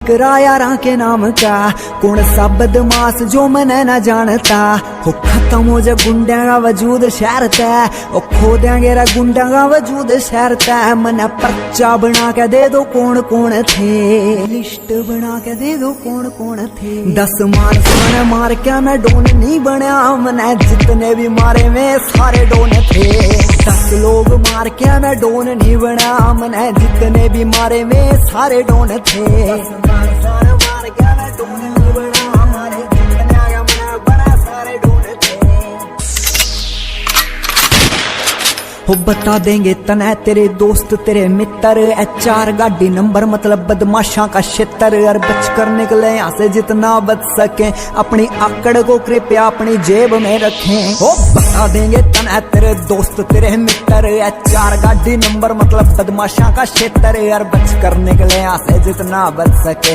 फिक्रा यारा के नाम का, कौन सा बदमाश जो मने न जानता। हो खत्म हो जा गुंडा का वजूद शहर तय, ओ खो देंगे रे गुंडा का वजूद शहर तय। मने पर्चा बना के दे दो कौन कौन थे, लिस्ट बना के दे दो कौन कौन थे। 10 मार मार के मैं डोन नहीं बनया, मने जितने भी मारे में सारे डोन थे। 10 लोग मार के मैं डोन नहीं बना, मने जितने भी मारे में सारे डोन थे। 10 मार के मैं डोन नहीं बना, हमारे जितने आगे मैं बना सारे डोन थे। हो बता देंगे तने तेरे दोस्त तेरे मित्र, HR गाड़ी नंबर मतलब बदमाशा का क्षेत्र। और बच कर निकले यहाँ से जितना बच सके, अपनी आकड़ को कृपया अपनी जेब में रखें। हो बता देंगे तने तेरे दोस्त तेरे मित्र, HR गाड़ी नंबर मतलब बदमाशा का क्षेत्र। और बच कर निकले यहाँ से जितना बच सके,